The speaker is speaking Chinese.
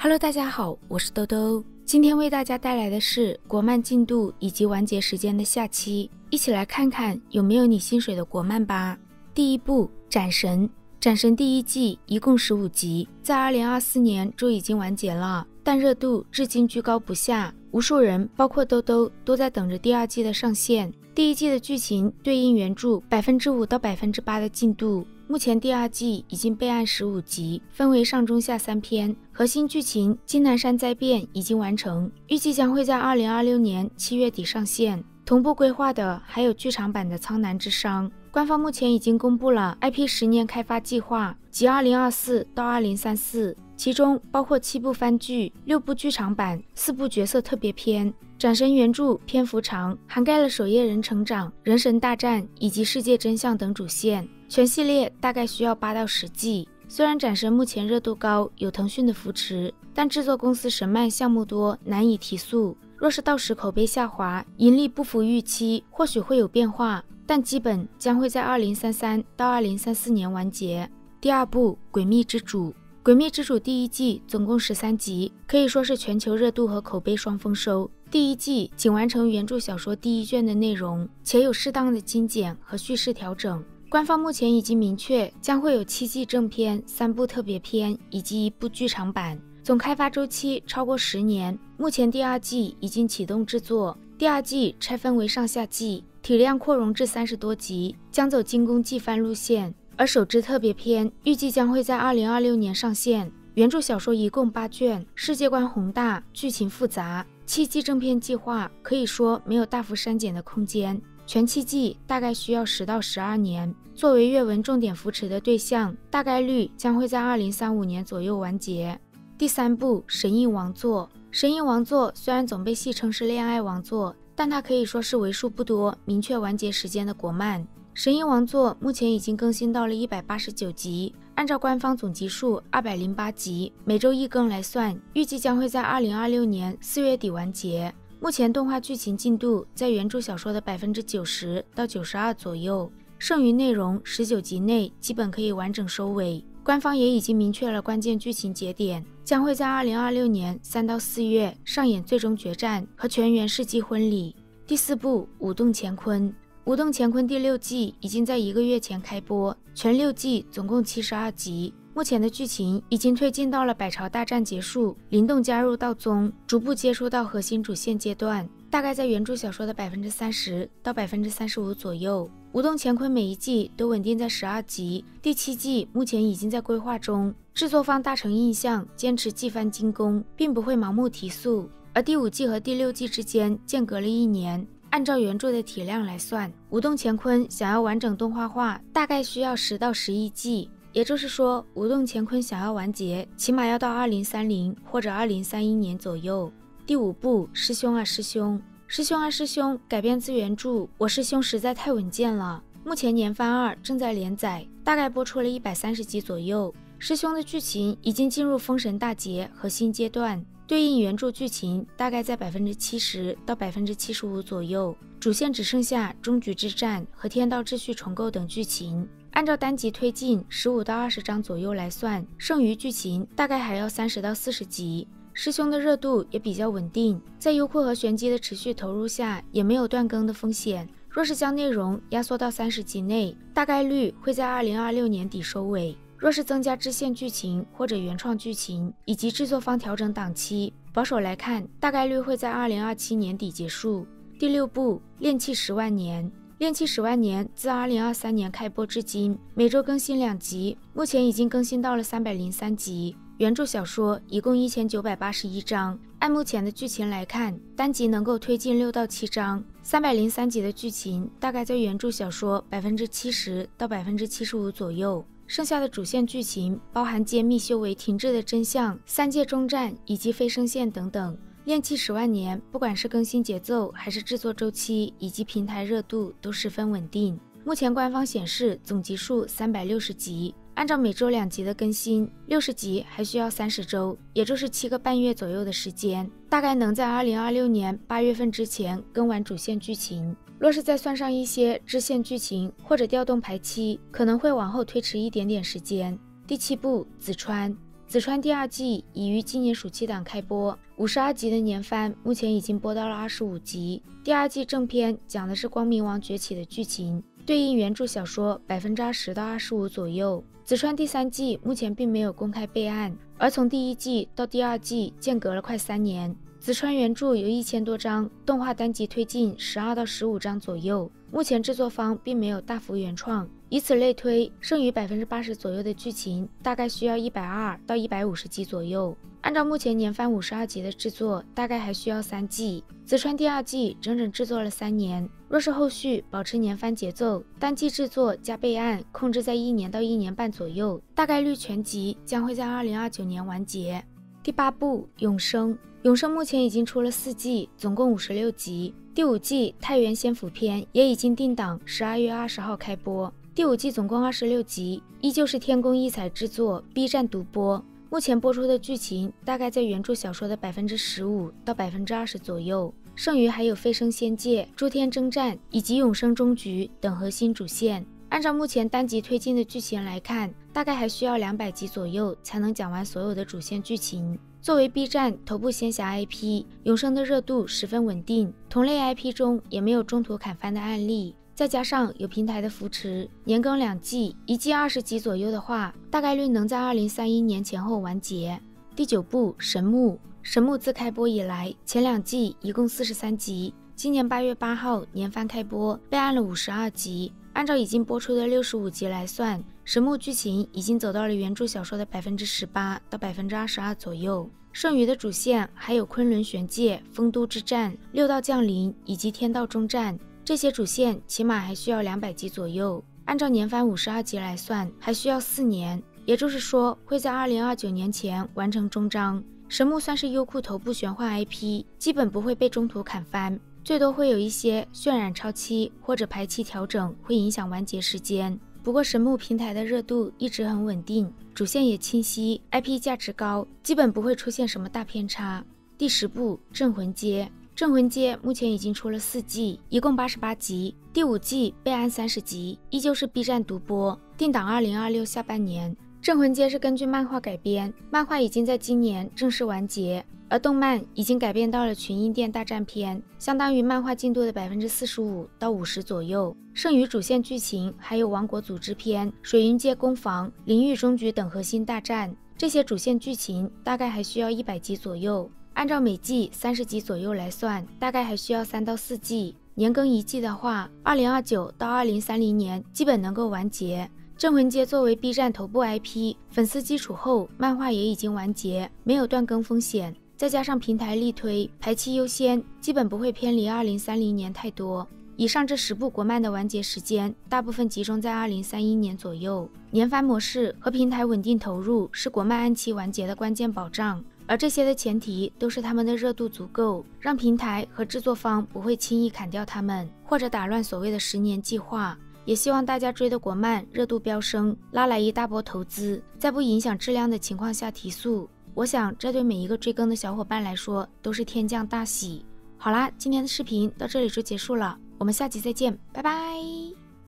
Hello， 大家好，我是兜兜，今天为大家带来的是国漫进度以及完结时间的下期，一起来看看有没有你心水的国漫吧。第一部《斩神》，《斩神》第一季一共15集，在2024年就已经完结了，但热度至今居高不下，无数人包括兜兜都在等着第二季的上线。第一季的剧情对应原著5%到8%的进度，目前第二季已经备案15集，分为上中下3篇，核心剧情金南山灾变已经完成，预计将会在2026年7月底上线。同步规划的还有剧场版的苍南之殇。官方目前已经公布了 IP 10年开发计划，即2024到2034，其中包括7部番剧、6部剧场版、4部角色特别篇。斩神原著篇幅长，涵盖了守夜人成长、人神大战以及世界真相等主线，全系列大概需要8到10季。虽然斩神目前热度高，有腾讯的扶持，但制作公司神漫项目多，难以提速。若是到时口碑下滑，盈利不符预期，或许会有变化，但基本将会在2033到2034年完结。第二部《诡秘之主》，《诡秘之主》第一季总共13集，可以说是全球热度和口碑双丰收。第一季仅完成原著小说第一卷的内容，且有适当的精简和叙事调整。官方目前已经明确将会有7季正片、3部特别篇以及1部剧场版，总开发周期超过10年。目前第二季已经启动制作，第二季拆分为上下季，体量扩容至30多集，将走精工季番路线。而首支特别篇预计将会在2026年上线。原著小说一共8卷，世界观宏大，剧情复杂。7季正片计划可以说没有大幅删减的空间，全7季大概需要10到12年。作为阅文重点扶持的对象，大概率将会在2035年左右完结。第三部《神印王座》，《神印王座》虽然总被戏称是恋爱王座，但它可以说是为数不多明确完结时间的国漫。《神印王座》目前已经更新到了189集，按照官方总集数208集，每周1更来算，预计将会在2026年4月底完结。目前动画剧情进度在原著小说的90%到92%左右，剩余内容19集内基本可以完整收尾。官方也已经明确了关键剧情节点，将会在2026年3到4月上演最终决战和全员世纪婚礼。第四部《舞动乾坤》，《舞动乾坤》第6季已经在1个月前开播，全6季总共72集。目前的剧情已经推进到了百朝大战结束，灵动加入道宗，逐步接触到核心主线阶段，大概在原著小说的30%到35%左右。舞动乾坤每一季都稳定在12集，第7季目前已经在规划中。制作方大成印象坚持季番精工，并不会盲目提速。而第5季和第6季之间间隔了1年，按照原著的体量来算，舞动乾坤想要完整动画化，大概需要10到11季。也就是说，舞动乾坤想要完结，起码要到2030或者2031年左右。第5部《师兄啊师兄》，师兄啊师兄改编自原著，我师兄实在太稳健了。目前年番2正在连载，大概播出了130集左右。师兄的剧情已经进入封神大劫核心阶段，对应原著剧情大概在70%到75%左右，主线只剩下终局之战和天道秩序重构等剧情。按照单集推进15到20章左右来算，剩余剧情大概还要30到40集。师兄的热度也比较稳定，在优酷和玄机的持续投入下，也没有断更的风险。若是将内容压缩到30集内，大概率会在2026年底收尾。若是增加支线剧情或者原创剧情，以及制作方调整档期，保守来看，大概率会在2027年底结束。第6部《炼气10万年》，《炼气10万年》自2023年开播至今，每周更新2集，目前已经更新到了303集。原著小说一共1981章，按目前的剧情来看，单集能够推进6到7章。303集的剧情大概在原著小说70%到75%左右。剩下的主线剧情包含揭秘修为停滞的真相、3界中战以及飞升线等等。炼气10万年不管是更新节奏还是制作周期以及平台热度都十分稳定。目前官方显示总集数360集，按照每周2集的更新，60集还需要30周，也就是7个半月左右的时间，大概能在2026年8月份之前更完主线剧情。若是再算上一些支线剧情或者调动排期，可能会往后推迟一点点时间。第7部《紫川》，紫川第二季已于今年暑期档开播，52集的年番目前已经播到了25集。第二季正片讲的是光明王崛起的剧情，对应原著小说20%到25%左右。紫川第三季目前并没有公开备案，而从第一季到第二季间隔了快3年。紫川原著有1000多章，动画单集推进12到15章左右。目前制作方并没有大幅原创，以此类推，剩余80%左右的剧情大概需要120到150集左右。按照目前年番52集的制作，大概还需要3季。紫川第二季整整制作了3年，若是后续保持年番节奏，单季制作加备案控制在1年到1年半左右，大概率全集将会在2029年完结。第8部永生，永生目前已经出了4季，总共56集。第5季太原仙府篇也已经定档12月20号开播。第5季总共26集，依旧是天宫异彩制作 ，B 站独播。目前播出的剧情大概在原著小说的15%到20%左右，剩余还有飞升仙界、诸天征战以及永生终局等核心主线。按照目前单集推进的剧情来看，大概还需要200集左右才能讲完所有的主线剧情。作为 B 站头部仙侠 IP， 永生的热度十分稳定，同类 IP 中也没有中途砍番的案例。再加上有平台的扶持，年更2季，1季20集左右的话，大概率能在2031年前后完结。第9部神木，神木自开播以来，前2季一共43集，今年8月8号年番开播，备案了52集。按照已经播出的65集来算，神木剧情已经走到了原著小说的18%到22%左右。剩余的主线还有昆仑玄界、丰都之战、六道降临以及天道终战，这些主线起码还需要200集左右。按照年番52集来算，还需要4年，也就是说会在2029年前完成终章。神木算是优酷头部玄幻 IP， 基本不会被中途砍番，最多会有一些渲染超期或者排期调整会影响完结时间。不过神木平台的热度一直很稳定，主线也清晰， IP 价值高，基本不会出现什么大偏差。第10部镇魂街，镇魂街目前已经出了4季，一共88集，第5季备案30集，依旧是 B 站独播，定档2026下半年。镇魂街是根据漫画改编，漫画已经在今年正式完结，而动漫已经改编到了群英殿大战篇，相当于漫画进度的45%到50%左右。剩余主线剧情还有王国组织篇、水云街攻防、灵域终局等核心大战，这些主线剧情大概还需要100集左右。按照每季30集左右来算，大概还需要3到4季。年更1季的话，2029到2030年基本能够完结。镇魂街作为 B 站头部 IP， 粉丝基础后，漫画也已经完结，没有断更风险。再加上平台力推，排期优先，基本不会偏离2030年太多。以上这10部国漫的完结时间，大部分集中在2031年左右。年番模式和平台稳定投入是国漫按期完结的关键保障，而这些的前提都是他们的热度足够，让平台和制作方不会轻易砍掉他们，或者打乱所谓的10年计划。也希望大家追的国漫热度飙升，拉来一大波投资，在不影响质量的情况下提速。我想这对每一个追更的小伙伴来说都是天降大喜。好啦，今天的视频到这里就结束了，我们下集再见，拜拜。